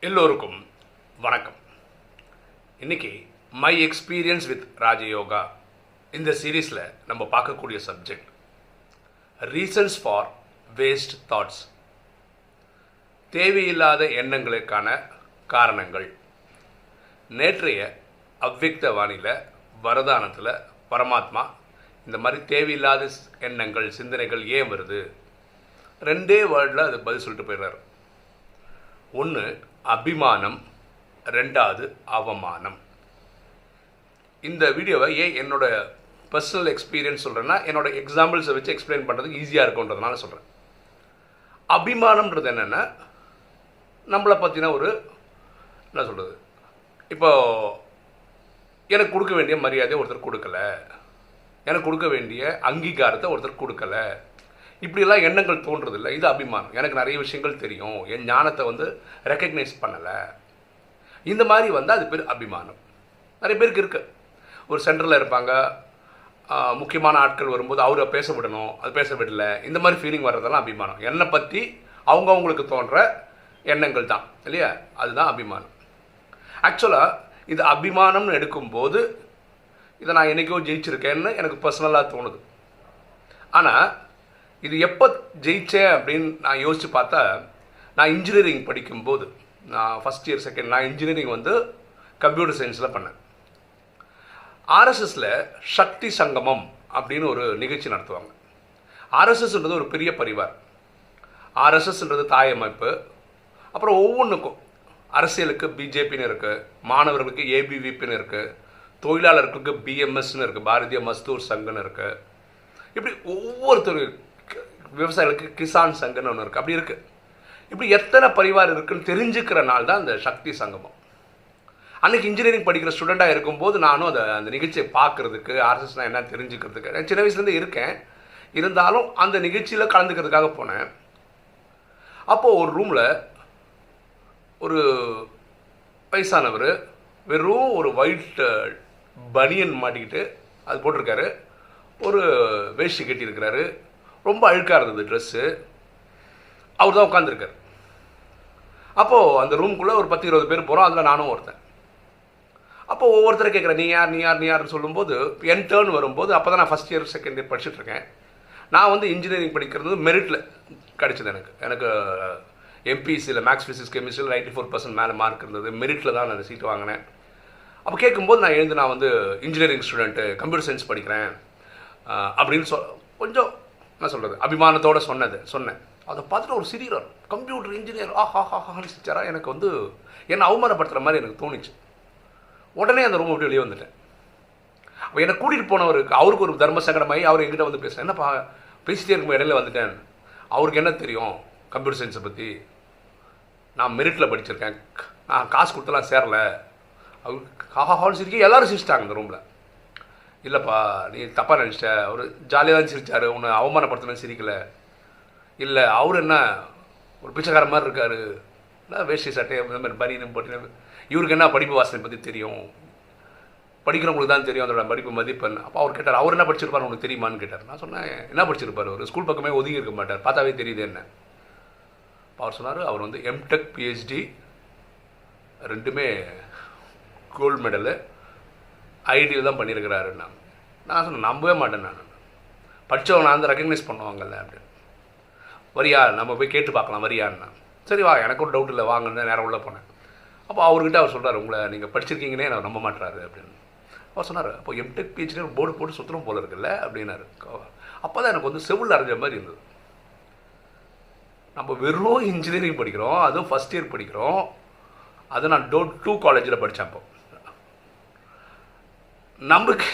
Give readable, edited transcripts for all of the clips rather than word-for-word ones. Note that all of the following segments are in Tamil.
எல்லோருக்கும் வணக்கம். இன்னைக்கு மை எக்ஸ்பீரியன்ஸ் வித் ராஜயோகா இந்த சீரீஸில் நம்ம பார்க்கக்கூடிய subject reasons for waste thoughts, தேவையில்லாத எண்ணங்களுக்கான காரணங்கள். நேற்றைய அவ்வியக்த வாணியில் வரதானத்தில் பரமாத்மா இந்த மாதிரி தேவையில்லாத எண்ணங்கள் சிந்தனைகள் ஏன் வருது, ரெண்டே வேர்டில் அது பதில் சொல்லிட்டு போயிடுறாரு. ஒன்று அபிமானம், ரெண்டாவது அவமானம். இந்த வீடியோவை ஏன் என்னோட பர்சனல் எக்ஸ்பீரியன்ஸ் சொல்கிறேன்னா, என்னோட எக்ஸாம்பிள்ஸை வச்சு எக்ஸ்பிளைன் பண்ணுறதுக்கு ஈஸியாக இருக்குன்றதுனால சொல்கிறேன். அபிமானம்ன்றது என்னென்னா, நம்மளை பற்றின ஒரு என்ன சொல்கிறது, இப்போ எனக்கு கொடுக்க வேண்டிய மரியாதையை ஒருத்தர் கொடுக்கல, எனக்கு கொடுக்க வேண்டிய அங்கீகாரத்தை ஒருத்தர் கொடுக்கல, இப்படியெல்லாம் எண்ணங்கள் தோன்றதில்லை. இது அபிமானம். எனக்கு நிறைய விஷயங்கள் தெரியும், என் ஞானத்தை ரெக்கக்னைஸ் பண்ணலை, இந்த மாதிரி அது பேர் அபிமானம். நிறைய பேருக்கு இருக்குது. ஒரு சென்டரில் இருப்பாங்க, முக்கியமான ஆட்கள் வரும்போது அவரை பேச விடணும், அது பேச விடலை, இந்த மாதிரி ஃபீலிங் வர்றதெல்லாம் அபிமானம். என்னை பற்றி அவங்களுக்கு தோன்ற எண்ணங்கள் தான் இல்லையா, அதுதான் அபிமானம். ஆக்சுவலாக இது அபிமானம்னு எடுக்கும்போது இதை நான் என்றைக்கோ ஜெயிச்சிருக்கேன்னு எனக்கு பர்சனலாக தோணுது. ஆனால் இது எப்போ ஜெயித்தேன் அப்படின்னு நான் யோசித்து பார்த்தா, நான் இன்ஜினியரிங் படிக்கும்போது, நான் ஃபஸ்ட் இயர் செகண்ட், நான் இன்ஜினியரிங் கம்ப்யூட்டர் சயின்ஸில் பண்ணேன். ஆர்எஸ்எஸில் சக்தி சங்கமம் அப்படின்னு ஒரு நிகழ்ச்சி நடத்துவாங்க. ஆர்எஸ்எஸ்ன்றது ஒரு பெரிய பரிவார். ஆர்எஸ்எஸ்ன்றது தாய் அமைப்பு. அப்புறம் ஒவ்வொன்றுக்கும் அரசியலுக்கு பிஜேபின்னு இருக்குது, மாணவர்களுக்கு ஏபிவிபின்னு இருக்குது, தொழிலாளர்களுக்கு பிஎம்எஸ்ன்னு இருக்குது, பாரதிய மஸ்தூர் சங்கன்னு இருக்குது, இப்படி ஒவ்வொருத்தரும், விவசாயிகளுக்கு கிசான் சங்கன்னு ஒன்று இருக்குது, அப்படி இருக்குது. இப்படி எத்தனை பரிவார் இருக்குன்னு தெரிஞ்சுக்கிற நாள் தான் அந்த சக்தி சங்கமம். அன்றைக்கி இன்ஜினியரிங் படிக்கிற ஸ்டூடெண்ட்டாக இருக்கும்போது நானும் அந்த நிகழ்ச்சியை பார்க்குறதுக்கு, ஆர்எஸ்எஸ்னால் என்ன தெரிஞ்சுக்கிறதுக்கு, நான் சின்ன வயசுலேருந்து இருக்கேன், இருந்தாலும் அந்த நிகழ்ச்சியில் கலந்துக்கிறதுக்காக போனேன். அப்போது ஒரு ரூமில் ஒரு வயசானவர் வெறும் ஒரு ஒயிட் பனியன் மாட்டிக்கிட்டு அது போட்டிருக்காரு, ஒரு வேஷ்டி கட்டியிருக்கிறாரு, ரொம்ப அழுக்காக இருந்தது ட்ரெஸ்ஸு. அவர் தான் உட்காந்துருக்கார். அப்போது அந்த ரூம்குள்ளே ஒரு 10-20 பேர் போகிறோம், அதில் நானும் ஒருத்தன். அப்போது ஒவ்வொருத்தரை கேட்குறேன், நீ யார் நீ யார் நீ யாருன்னு சொல்லும்போது, என் டேர்ன் வரும்போது, அப்போ தான் நான் ஃபஸ்ட் இயர் செகண்ட் இயர் படிச்சுட்ருக்கேன். நான் இன்ஜினியரிங் படிக்கிறது மெரிட்டில் கிடச்சிது. எனக்கு எம்பிசியில் மேக்ஸ் ஃபிசிக்ஸ் கெமிஸ்ட்ரியில் 94% மேலே மார்க் இருந்தது. மெரிட்டில் தான் நான் சீட்டு வாங்கினேன். அப்போ கேட்கும்போது நான் நான் இன்ஜினியரிங் ஸ்டூடெண்ட்டு, கம்ப்யூட்டர் சயின்ஸ் படிக்கிறேன் அப்படின்னு கொஞ்சம் என்ன சொல்கிறது, அபிமானத்தோடு சொன்னேன். அதை பார்த்துட்டு ஒரு சிரிக்கிறார், கம்ப்யூட்டர் இன்ஜினியர், ஆஹாஹான்னு சிரிச்சாரா. எனக்கு என்னை அவமானப்படுத்துகிற மாதிரி எனக்கு தோணுச்சு. உடனே அந்த ரூம் விட்டு வெளியே வந்துட்டேன். அப்போ என்னை கூட்டிகிட்டு போனவருக்கு, அவருக்கு ஒரு தர்ம சங்கடமாகி அவர் எங்கிட்ட பேசுகிறேன், என்னப்பா பேசிட்டே இருக்கும் இடையில வந்துட்டேன். அவருக்கு என்ன தெரியும் கம்ப்யூட்டர் சயின்ஸை பற்றி, நான் மெரிட்டில் படிச்சிருக்கேன், நான் காசு கொடுத்தலாம் சேரலை. அவருக்கு ஹாஹான்னு சிரிக்க எல்லோரும் சிரிச்சிட்டாங்க அந்த ரூமில். இல்லைப்பா நீ தப்பாக நினச்சிட்ட, அவர் ஜாலியாக தான் சிரித்தார், உன்னை அவமானப்படுத்தணும் சிரிக்கலை. இல்லை அவர் என்ன ஒரு பிச்சைக்கார மாதிரி இருக்கார், வேஷ்டி சட்டை இந்த மாதிரி பனியன் போட்டு, இவருக்கு என்ன படிப்பு வாசனை பற்றி தெரியும், படிக்கிறவங்களுக்கு தான் தெரியும் அதோட படிப்பு மதிப்பெண். அப்போ அவர் கேட்டார், அவர் என்ன படிச்சிருப்பார் உனக்கு தெரியுமான்னு கேட்டார். நான் சொன்னேன், என்ன படிச்சிருப்பார், ஒரு ஸ்கூல் பக்கமே ஒதுங்கி இருக்க மாட்டார், பார்த்தாவே தெரியுது என்ன. அவர் சொன்னார், அவர் எம்டெக் பிஹெச்டி ரெண்டுமே கோல்டு மெடலு ஐடியில் தான் பண்ணியிருக்கிறாருன்னா. நான் சொன்னேன், நம்பவே மாட்டேன், நான் படித்தவங்க நான் ரெக்கக்னைஸ் பண்ணுவாங்கல்ல அப்படின்னு. வரியா நம்ம போய் கேட்டு பார்க்கலாம் வரியான்னா. சரி வா, எனக்கு ஒரு டவுட் இல்லை, வாங்கன்னு நேரம் உள்ளே போனேன். அப்போ அவர்கிட்ட அவர் சொல்கிறார், உங்களை நீங்கள் படிச்சிருக்கீங்கன்னே நான் நம்ப மாட்டுறாரு அப்படின்னு. அவர் சொன்னார், அப்போ எம்டெக் பிஹெச்டி போர்டு போட்டு சுத்தணும் போல இருக்குல்ல அப்படின்னாரு. அப்போ தான் எனக்கு செவில் அரைஞ்ச மாதிரி இருந்தது. நம்ம வெறும் இன்ஜினியரிங் படிக்கிறோம், அதுவும் ஃபஸ்ட் இயர் படிக்கிறோம், அது நான் டூ காலேஜில் படித்தேன். அப்போ நமக்கு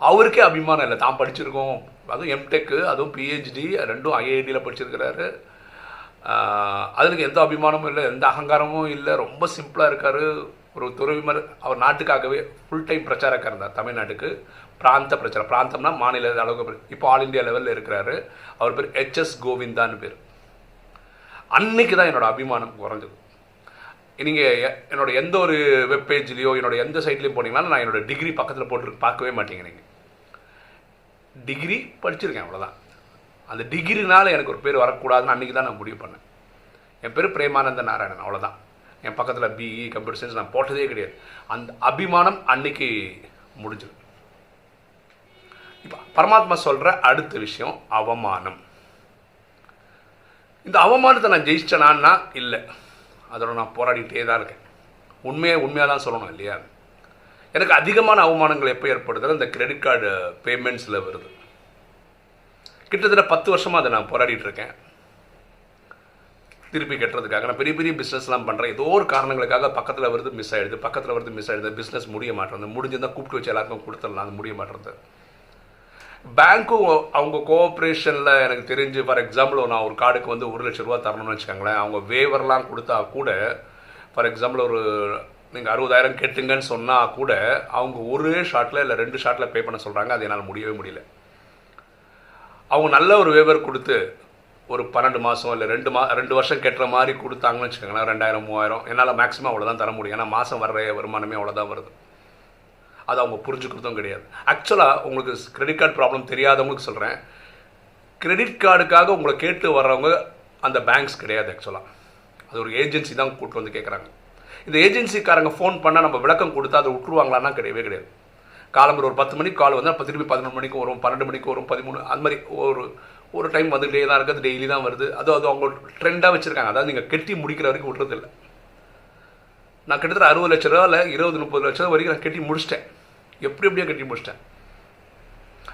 அவருக்கே அபிமானம் இல்லை, தான் படிச்சிருக்கோம், அதுவும் எம்டெக்கு, அதுவும் பிஹெச்டி ரெண்டும் ஐஐடியில் படிச்சிருக்கிறாரு. அதுக்கு எந்த அபிமானமும் இல்லை, எந்த அகங்காரமும் இல்லை, ரொம்ப சிம்பிளாக இருக்கார். ஒரு துறவிமர். அவர் நாட்டுக்காகவே ஃபுல் டைம் பிரச்சாரக்காக இருந்தார், தமிழ்நாட்டுக்கு பிராந்த பிரச்சாரம். பிராந்தம்னா மாநில அளவுக்கு. இப்போ ஆல் இண்டியா லெவலில் இருக்கிறாரு. அவர் பேர் HS கோவிந்தான்னு பேர். அன்னைக்கு தான் என்னோடய அபிமானம் குறைஞ்சது. நீங்கள் என்னோட எந்த ஒரு வெப்பேஜ்லேயோ என்னோட எந்த சைட்லேயும் போனீங்கனாலும் நான் என்னோடய டிகிரி பக்கத்தில் போட்டு பார்க்கவே மாட்டீங்க. நீங்கள் டிகிரி படிச்சிருக்கேன், அவ்வளோதான். அந்த டிகிரினால் எனக்கு ஒரு பேர் வரக்கூடாதுன்னு அன்றைக்கி தான் நான் முடிவு பண்ணேன். என் பேர் பிரேமானந்த நாராயணன், அவ்வளோதான். என் பக்கத்தில் பிஇ கம்ப்யூட்டர் சயின்ஸ் நான் போட்டதே கிடையாது. அந்த அபிமானம் அன்னைக்கு முடிஞ்சது. இப்போ பரமாத்மா சொல்கிற அடுத்த விஷயம் அவமானம். இந்த அவமானத்தை நான் ஜெயிச்சேனான்னா இல்லை, அதோட நான் போராடிட்டே தான் இருக்கேன். உண்மையாக தான் சொல்லணும் இல்லையா? எனக்கு அதிகமான அவமானங்கள் எப்போ ஏற்படுதுன்னா இந்த கிரெடிட் கார்டு பேமெண்ட்ஸில் வருது. கிட்டத்தட்ட 10 வருஷமாக அதை நான் போராடிட்டு இருக்கேன். திருப்பி கட்டுறதுக்காக நான் பெரிய பெரிய பிஸ்னஸ்லாம் பண்ணுறேன். ஏதோ ஒரு காரணங்களுக்காக பக்கத்தில் வருது மிஸ் ஆகிடுது, பிஸ்னஸ் முடிய மாட்டேறது. முடிஞ்சிருந்தால் கூப்பிட்டு வச்சு எல்லாருக்கும் கொடுத்துடலாம், அது முடிய மாட்டேறது. பேங்க்கும் அவங்க கோஆப்ரேஷனில் எனக்கு தெரிஞ்சு ஃபார் எக்ஸாம்பிள் நான் ஒரு கார்டுக்கு வந்து 1 லட்ச ரூபா தரணும்னு வச்சுக்கோங்களேன். அவங்க வேவர்லாம் கொடுத்தா கூட ஃபார் எக்ஸாம்பிள் ஒரு நீங்கள் 60,000 கெட்டுங்கன்னு சொன்னால் கூட அவங்க ஒரே ஷாட்டில் இல்லை 2 ஷாட்டில் பே பண்ண சொல்கிறாங்க. அது என்னால் முடியவே முடியல. அவங்க நல்ல ஒரு வேவர் கொடுத்து ஒரு 12 மாதம் இல்லை 2 வருஷம் கெட்டுற மாதிரி கொடுத்தாங்கன்னு வச்சுக்கோங்களேன், 2000 3000 என்னால் மேக்ஸிமம் அவ்வளோதான் தர முடியும். ஏன்னா மாதம் வர்ற வருமானமே அவ்வளோதான் வருது. அது அவங்க புரிஞ்சுக்கிறதும் கிடையாது. ஆக்சுவலாக உங்களுக்கு கிரெடிட் கார்டு ப்ராப்ளம் தெரியாதவங்களுக்கு சொல்கிறேன், கிரெடிட் கார்டுக்காக உங்களை கேட்டு வர்றவங்க அந்த பேங்க்ஸ் கிடையாது. ஆக்சுவலாக அது ஒரு ஏஜென்சி தான் கூப்பிட்டு வந்து கேட்குறாங்க. இந்த ஏஜென்சிக்காரங்க ஃபோன் பண்ணால் நம்ம விளக்கம் கொடுத்தா அதை விட்டுருவாங்களான்னா கிடையவே கிடையாது. காலம்பரம் ஒரு 10 மணிக்கு கால் வந்து அப்போ திருப்பி 11 மணிக்கு வரும், 12 மணிக்கு வரும், 13 அந்த மாதிரி ஒரு டைம் வந்துகிட்டே தான் இருக்குது. டெய்லி தான் வருது. அது அவங்க ட்ரெண்டாக வச்சுருக்காங்க. அதாவது நீங்கள் கெட்டி முடிக்கிற வரைக்கும் விட்றதில்லை. நான் கிட்டத்தட்ட 60 லட்ச ரூபாவில் 20-30 லட்ச ரூபா வரைக்கும் நான் கட்டி முடிச்சிட்டேன். எப்படியோ கட்டி முடிச்சிட்டேன்.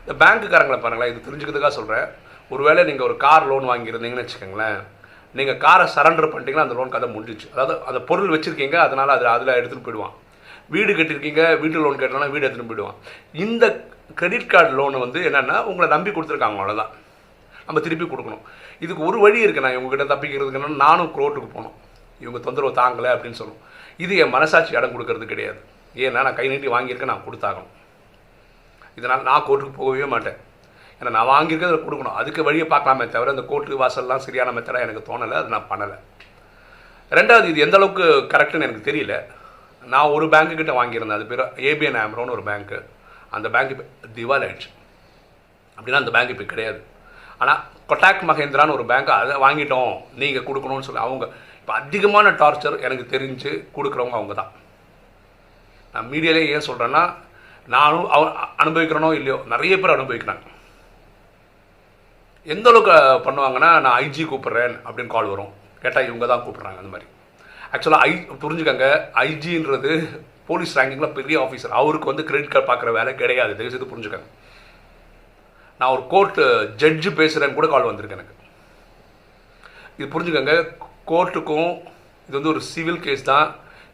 இந்த பேங்க்குக்காரங்களை பாருங்களேன், இது தெரிஞ்சுக்கிறதுக்காக சொல்கிறேன். ஒருவேளை நீங்கள் ஒரு கார் லோன் வாங்கியிருந்தீங்கன்னு வச்சுக்கோங்களேன், நீங்கள் காரை சரண்டர் பண்ணிட்டீங்கன்னா அந்த லோன் கதை முடிஞ்சிச்சு. அதாவது அந்த பொருள் வச்சுருக்கீங்க, அதனால் அதில் எடுத்துகிட்டு போயிடுவான். வீடு கட்டியிருக்கீங்க, வீட்டு லோன் கட்டினா வீடு எடுத்துகிட்டு போயிடுவான். இந்த கிரெடிட் கார்டு லோனு வந்து என்னென்னா உங்களை நம்பி கொடுத்துருக்காங்க, அவ்வளோதான். நம்ம திருப்பி கொடுக்கணும். இதுக்கு ஒரு வழி இருக்குது. நான் இவங்ககிட்ட தப்பிக்கிறதுக்குன்னா நானும் கோர்ட்டுக்கு போகணும், இவங்க தொந்தரவு தாங்கலை அப்படின்னு சொல்லணும். இது என் மனசாட்சி இடம் கொடுக்கறது கிடையாது. ஏன்னா நான் கை நீட்டி வாங்கியிருக்கேன், நான் கொடுத்தாகணும். இதனால் நான் கோர்ட்டுக்கு போகவே மாட்டேன். ஏன்னா நான் வாங்கியிருக்கிறத கொடுக்கணும். அதுக்கு வழியை பார்க்கலாமே தவிர இந்த கோர்ட்டு வாசல்லாம் சரியான மெத்தடாக எனக்கு தோணலை, அது நான் பண்ணலை. ரெண்டாவது, இது எந்த அளவுக்கு கரெக்டுன்னு எனக்கு தெரியல. நான் ஒரு பேங்க்குக்கிட்ட வாங்கியிருந்தேன், அது பேர் ஏபிஎன் ஆம்ரோன்னு ஒரு பேங்க்கு. அந்த பேங்க் இப்போ திவால் ஆயிடுச்சு. அப்படின்னா அந்த பேங்க் இப்போ கிடையாது. ஆனால் கொட்டாக் மகேந்திரான்னு ஒரு பேங்க், அதை வாங்கிட்டோம் நீங்கள் கொடுக்கணும்னு சொல்லி அவங்க இப்போ அதிகமான டார்ச்சர் எனக்கு தெரிஞ்சு கொடுக்குறவங்க அவங்க தான். நான் மீடியாலே ஏன் சொல்கிறேன்னா, நானும் அனுபவிக்கிறனோ இல்லையோ நிறைய பேர் அனுபவிக்கிறாங்க. எந்த அளவுக்கு பண்ணுவாங்கன்னா, நான் ஐஜி கூப்பிட்றேன் அப்படின்னு கால் வரும். கேட்டால் இவங்க தான் கூப்பிட்றாங்க. அந்த மாதிரி ஆக்சுவலாக புரிஞ்சுக்கங்க, ஐஜின்றது போலீஸ் ரேங்கிங்கில் பெரிய ஆஃபீஸர். அவருக்கு வந்து கிரெடிட் கார்டு பார்க்குற வேலை கிடையாது. தயவுசெய்து புரிஞ்சுக்கங்க. நான் ஒரு கோர்ட்டு ஜட்ஜு பேசுகிறேன்னு கூட கால் வந்திருக்கு எனக்கு. இது புரிஞ்சுக்கங்க, கோர்ட்டுக்கும் இது வந்து ஒரு சிவில் கேஸ் தான்.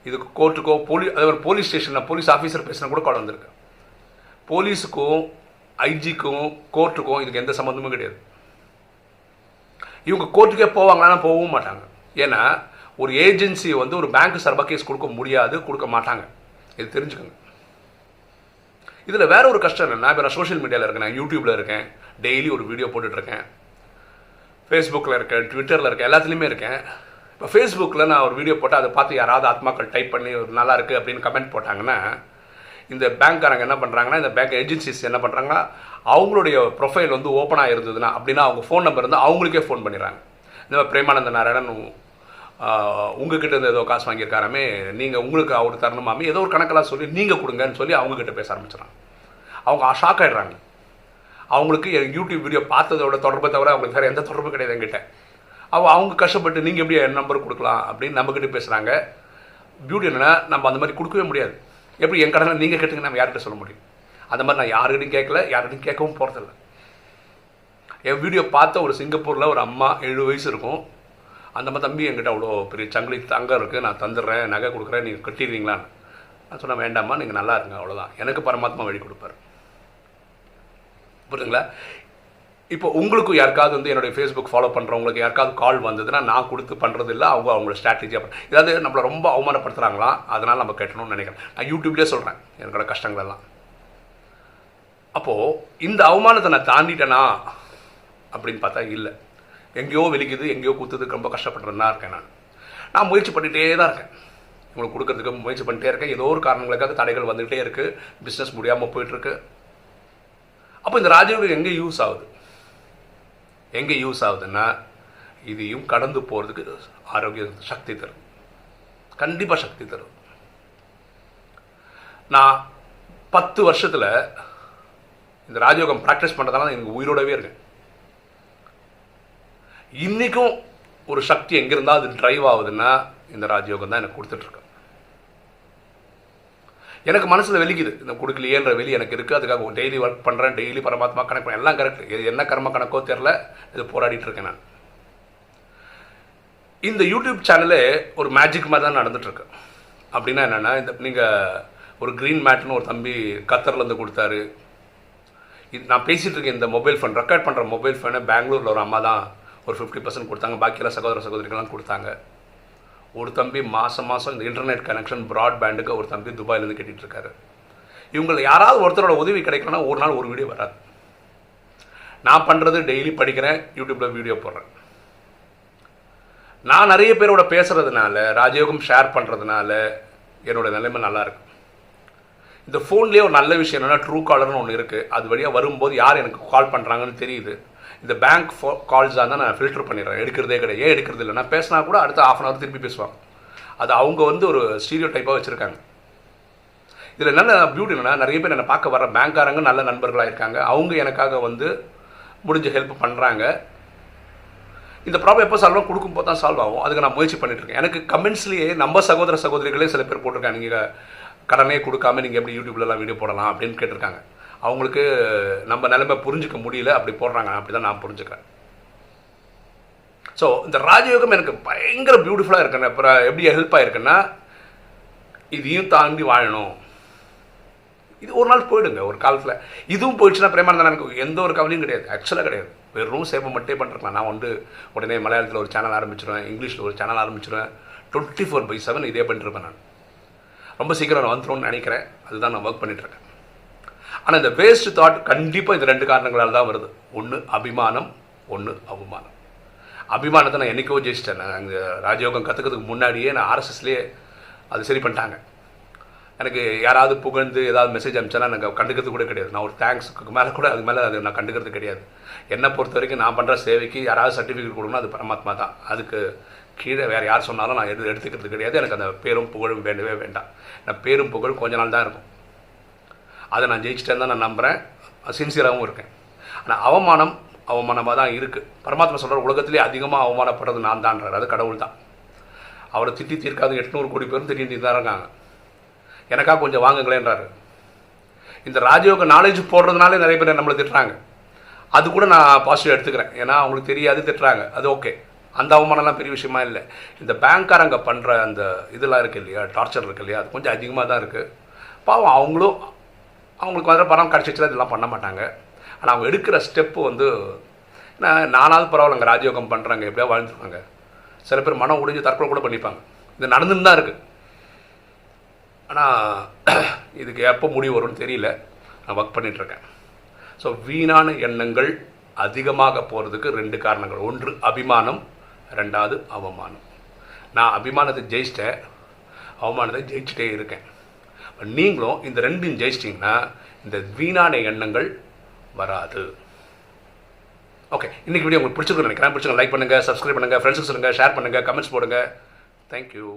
இதுக்கு கோர்ட்டுக்கோ அதே ஒரு போலீஸ் ஸ்டேஷனில் போலீஸ் ஆஃபீஸர் பேசுனா கூட கால் வந்திருக்கு. போலீஸுக்கும் ஐஜிக்கும் கோர்ட்டுக்கும் இதுக்கு எந்த சம்மந்தமும் கிடையாது. இவங்க கோர்ட்டுக்கே போவாங்களான்னா போகவும் மாட்டாங்க. ஏன்னா ஒரு ஏஜென்சி வந்து ஒரு பேங்க் சார்பாக கேஸ் கொடுக்க முடியாது, கொடுக்க மாட்டாங்க. இது தெரிஞ்சுக்கோங்க. இதில் வேற ஒரு கஷ்டம் என்னென்னா, இப்போ நான் சோஷியல் மீடியாவில் இருக்கேன், நான் யூடியூப்பில் இருக்கேன், டெய்லி ஒரு வீடியோ போட்டுட்ருக்கேன், ஃபேஸ்புக்கில் இருக்கேன், ட்விட்டரில் இருக்கேன், எல்லாத்துலேயுமே இருக்கேன். இப்போ ஃபேஸ்புக்கில் நான் ஒரு வீடியோ போட்டால் அதை பார்த்து யாராவது ஆத்மாக்கள் டைப் பண்ணி ஒரு நல்லா இருக்குது அப்படின்னு கமெண்ட் போட்டாங்கன்னா, இந்த பேங்க்காரங்க என்ன பண்ணுறாங்கன்னா, இந்த பேங்க் ஏஜென்சிஸ் என்ன பண்ணுறாங்கன்னா, அவங்களுடைய ப்ரொஃபைல் வந்து ஓப்பனாக இருந்ததுன்னா அப்படின்னா அவங்க ஃபோன் நம்பர் இருந்தால் அவங்களுக்கே ஃபோன் பண்ணிடுறாங்க. இந்த மாதிரி பிரேமானந்த நாராயணன் உங்ககிட்ட இருந்து ஏதோ காசு வாங்கியிருக்காராமே, நீங்கள் உங்களுக்கு அவர் தரணுமாமே, ஏதோ ஒரு கணக்கெல்லாம் சொல்லி நீங்கள் கொடுங்கன்னு சொல்லி அவங்கக்கிட்ட பேச ஆரம்பிச்சிடறாங்க. அவங்க ஷாக் ஆகிடுறாங்க. அவங்களுக்கு யூடியூப் வீடியோ பார்த்ததோட தொடர்பை தவிர அவங்களுக்கு வேறு எந்த தொடர்பும் கிடையாது என்கிட்ட. அவங்க கஷ்டப்பட்டு நீங்கள் எப்படி என் நம்பர் கொடுக்கலாம் அப்படின்னு நம்மக்கிட்ட பேசுகிறாங்க. பியூட்டி என்னென்னா, நம்ம அந்த மாதிரி கொடுக்கவே முடியாது. எப்படி என் கடனை நீங்கள் கேட்டுங்க நம்ம யார்கிட்ட சொல்ல முடியும்? அந்த மாதிரி நான் யாருக்கிட்டையும் கேட்கல, யார்கிட்டையும் கேட்கவும் போகிறதில்ல. என் வீடியோ பார்த்த ஒரு சிங்கப்பூரில் ஒரு அம்மா 7 வயசு இருக்கும். அந்த மாதிரி தம்பி என்கிட்ட அவ்வளோ பெரிய சங்கிலி தங்கம் இருக்குது, நான் தந்துடுறேன், நகை கொடுக்குறேன், நீங்கள் கட்டிடுவீங்களான்னு. நான் சொன்னேன், வேண்டாம்மா, நீங்கள் நல்லா இருங்க, அவ்வளோதான். எனக்கு பரமாத்மா வழி கொடுப்பார். புரியுதுங்களா? இப்போ உங்களுக்கும் யாருக்காவது வந்து என்னுடைய ஃபேஸ்புக் ஃபாலோ பண்ணுறவங்களுக்கு யாருக்காவது கால் வந்ததுன்னா நான் கொடுத்து பண்ணுறது இல்லை, அவங்களோட ஸ்ட்ராட்டஜியாக ஏதாவது நம்மளை ரொம்ப அவமானப்படுத்துகிறாங்களா, அதனால் நம்ம கட்டணும்னு நினைக்கிறேன். நான் யூடியூப்லேயே சொல்கிறேன் என்னோட கஷ்டங்களெல்லாம். அப்போது இந்த அவமானத்தை நான் தாண்டிட்டேனா அப்படின்னு பார்த்தா இல்லை. எங்கேயோ வெளிக்குது, எங்கேயோ குத்துறதுக்கு ரொம்ப கஷ்டப்படுறேன்னா இருக்கேன். நான் முயற்சி பண்ணிகிட்டே தான் இருக்கேன். உங்களுக்கு கொடுக்கறதுக்கு முயற்சி பண்ணிட்டே இருக்கேன். ஏதோ ஒரு காரணங்களுக்காக தடைகள் வந்துகிட்டே இருக்குது, பிஸ்னஸ் முடியாமல் போயிட்டுருக்கு. அப்போ இந்த ராஜயோகம் எங்கே யூஸ் ஆகுது? எங்கே யூஸ் ஆகுதுன்னா, இதையும் கடந்து போகிறதுக்கு ஆரோக்கிய சக்தி தரும். கண்டிப்பாக சக்தி தரும். நான் 10 வருஷத்தில் இந்த ராஜயோகம் ப்ராக்டிஸ் பண்ணுறதால எனக்கு உயிரோடவே இருக்கேன். இன்றைக்கும் ஒரு சக்தி எங்கே இருந்தால் அது ட்ரைவ் ஆகுதுன்னா இந்த ராஜயோகம் தான் எனக்கு கொடுத்துட்ருக்கு. எனக்கு மனசில் வெளிக்குது, இந்த கொடுக்கலையேன்ற வெளி எனக்கு இருக்குது. அதுக்காக டெய்லி ஒர்க் பண்ணுறேன், டெய்லி பரமாத்மா கணக்கு எல்லாம் கரெக்ட். இது என்ன கர்ம கணக்கோ தெரில, இது போராடிட்டு இருக்கேன் நான். இந்த யூடியூப் சேனலே ஒரு மேஜிக் மாதிரி தான் நடந்துகிட்ருக்கு. அப்படின்னா என்னென்னா, இந்த நீங்கள் ஒரு க்ரீன் மேட்னு ஒரு தம்பி கத்தர்லேருந்து கொடுத்தாரு. நான் பேசிகிட்டு இருக்கேன், இந்த மொபைல் ஃபோன் ரெக்கார்ட் பண்ணுற மொபைல் ஃபோனை பெங்களூரில் ஒரு அம்மா தான் ஒரு 50% கொடுத்தாங்க. பாக்கியெல்லாம் சகோதர சகோதரிகள்லாம் கொடுத்தாங்க. ஒரு தம்பி மாதம் இந்த இன்டர்நெட் கனெக்ஷன் ப்ராட்பேண்டுக்கு ஒரு தம்பி துபாயிலேருந்து கட்டிகிட்ருக்காரு. இவங்களை யாராவது ஒருத்தரோட உதவி கிடைக்கலன்னா ஒரு நாள் ஒரு வீடியோ வராது. நான் பண்ணுறது டெய்லி படிக்கிறேன், யூடியூப்பில் வீடியோ போடுறேன். நான் நிறைய பேரோட பேசுகிறதுனால, ராஜயோகம் ஷேர் பண்ணுறதுனால என்னோடய நிலைமை நல்லாயிருக்கு. இந்த ஃபோன்லேயே ஒரு நல்ல விஷயம் என்னென்னா, ட்ரூ காலர்னு ஒன்று இருக்குது. அது வழியாக வரும்போது யார் எனக்கு கால் பண்ணுறாங்கன்னு தெரியுது. இந்த பேங்க் கால்ஸாக இருந்தால் நான் ஃபில்டர் பண்ணிடுறேன், எடுக்கிறதே கிடையாது. ஏன் எடுக்கிறது இல்லை, நான் பேசினா கூட அடுத்த ½ hour திருப்பி பேசுவாங்க. அது அவங்க ஒரு ஸ்டீரியோ டைப்பாக வச்சுருக்காங்க. இதில் நல்ல பியூட்டி என்னென்னா, நிறைய பேர் என்னை பார்க்க வர பேங்க்காரங்க நல்ல நண்பர்களாக இருக்காங்க. அவங்க எனக்காக முடிஞ்ச ஹெல்ப் பண்ணுறாங்க. இந்த ப்ராப்ளம் எப்போ சால்வ் கொடுக்கும்போது தான் சால்வ் ஆகும். அதுக்கு நான் முயற்சி பண்ணிட்டுருக்கேன். எனக்கு கமெண்ட்ஸ்லேயே நம்ம சகோதர சகோதரிகளே சில பேர் போட்டிருக்காங்க, நீங்கள் கடனே கொடுக்காம நீங்கள் எப்படி யூடியூப்லலாம் வீடியோ போடலாம் அப்படின்னு கேட்டிருக்காங்க. அவங்களுக்கு நம்ம நிலைமை புரிஞ்சிக்க முடியல, அப்படி போடுறாங்க. அப்படி தான் நான் புரிஞ்சுக்கிறேன். ஸோ இந்த ராஜயோகம் எனக்கு பயங்கர பியூட்டிஃபுல்லாக இருக்குன்னு. அப்புறம் எப்படி ஹெல்ப் ஆகிருக்குன்னா, இதையும் தாண்டி வாழணும். இது ஒரு நாள் போயிடுங்க. ஒரு காலத்தில் இதுவும் போயிடுச்சுன்னா பிரேமானந்தன் எனக்கு எந்த ஒரு கவலையும் கிடையாது, ஆக்சுவலாக கிடையாது. வெறும் சேவை மட்டும் பண்ணிருக்கலாம். நான் உடனே மலையாளத்தில் ஒரு சேனல் ஆரம்பிச்சிடுவேன், இங்கிலீஷில் ஒரு சேனல் ஆரம்பிச்சிடுவேன். 24/7 இதே பண்ணிட்டுருப்பேன். நான் ரொம்ப சீக்கிரம் நான் வந்துடும்னு நினைக்கிறேன். அதுதான் நான் ஒர்க் பண்ணிட்டுருக்கேன். ஆனால் இந்த வேஸ்ட் தாட் கண்டிப்பாக இந்த 2 காரணங்களால் தான் வருது. ஒன்று அபிமானம், ஒன்று அவமானம். அபிமானத்தை நான் என்றைக்கோ ஜெயிச்சிட்டேன். நான் அங்கே ராஜயோகம் கற்றுக்கிறதுக்கு முன்னாடியே நான் ஆர்எஸ்எஸ்லேயே அது சரி பண்ணிட்டாங்க. எனக்கு யாராவது புகழ்ந்து ஏதாவது மெசேஜ் அனுப்பிச்சாலும் எனக்கு கண்டுக்கிறது கூட கிடையாது. நான் ஒரு தேங்க்ஸுக்கு மேலே கூட அதுக்கு மேலே அது நான் கண்டுக்கிறது கிடையாது. என்னை பொறுத்த வரைக்கும் நான் பண்ணுற சேவைக்கு யாராவது சர்டிஃபிகேட் கொடுக்கணும், அது பரமாத்மா தான். அதுக்கு கீழே வேறு யார் சொன்னாலும் நான் எடுத்துக்கிறது கிடையாது. எனக்கு அந்த பேரும் புகழும் வேண்டவே வேண்டாம். நான் பேரும் புகழ் கொஞ்ச நாள் தான் இருக்கும். அதை நான் ஜெயிச்சிட்டேன்னு தான் நான் நம்புகிறேன், சின்சியராகவும் இருக்கேன். ஆனால் அவமானமாக தான் இருக்குது. பரமாத்மா சொல்கிற உலகத்திலே அதிகமாக அவமானப்படுறது நான் தான்றார். அது கடவுள் தான். அவரை திட்டி தீர்க்காத 800 கோடி பேரும் திட்டி தான் இருக்காங்க. எனக்காக கொஞ்சம் வாங்குங்களேன்றாரு. இந்த ராஜயோக நாலேஜ் போடுறதுனாலே நிறைய பேர் நம்மளை திட்டுறாங்க. அது கூட நான் பாசிட்டிவ் எடுத்துக்கிறேன். ஏன்னா அவங்களுக்கு தெரியாது, திட்டுறாங்க, அது ஓகே. அந்த அவமானம்லாம் பெரிய விஷயமா இல்லை. இந்த பேங்க்காரங்க பண்ணுற அந்த இதெல்லாம் இருக்குது இல்லையா, டார்ச்சர் இருக்குது இல்லையா, அது கொஞ்சம் அதிகமாக தான் இருக்குது. பாவம் அவங்களுக்கு பணம் கிடச்சிச்சுல இதெல்லாம் பண்ண மாட்டாங்க. ஆனால் அவங்க எடுக்கிற ஸ்டெப்பு நானாவது பரவாயில்லைங்க, ராஜயோகம் பண்ணுறாங்க, எப்படியா வாழ்ந்துருவாங்க. சில பேர் மனம் உடைஞ்சு தற்கொலை கூட பண்ணிப்பாங்க. இது நடந்துன்னு தான் இருக்குது. ஆனால் இதுக்கு எப்போ முடிவு வரும்னு தெரியல. நான் ஒர்க் பண்ணிகிட்ருக்கேன். ஸோ வீணான எண்ணங்கள் அதிகமாக போகிறதுக்கு 2 காரணங்கள். ஒன்று அபிமானம், 2வது அவமானம். நான் அபிமானத்தை ஜெயிச்சிட்டேன், அவமானத்தை ஜெயிச்சுட்டே இருக்கேன். நீங்களும் இந்த 2யும் ஜெயிச்சிட்டிங்கன்னா இந்த வீணான எண்ணங்கள் வராது. ஓகே, இன்றைக்கி வீடியோ உங்களுக்கு பிடிச்சிருக்குன்னு நினைக்கிறேன். பிடிச்சிருங்க லைக் பண்ணுங்கள், சப்ஸ்கிரைப் பண்ணுங்கள், ஃப்ரெண்ட்ஸுக்கு சொல்லுங்கள், ஷேர் பண்ணுங்கள், கமெண்ட்ஸ் போடுங்க. தேங்க்யூ.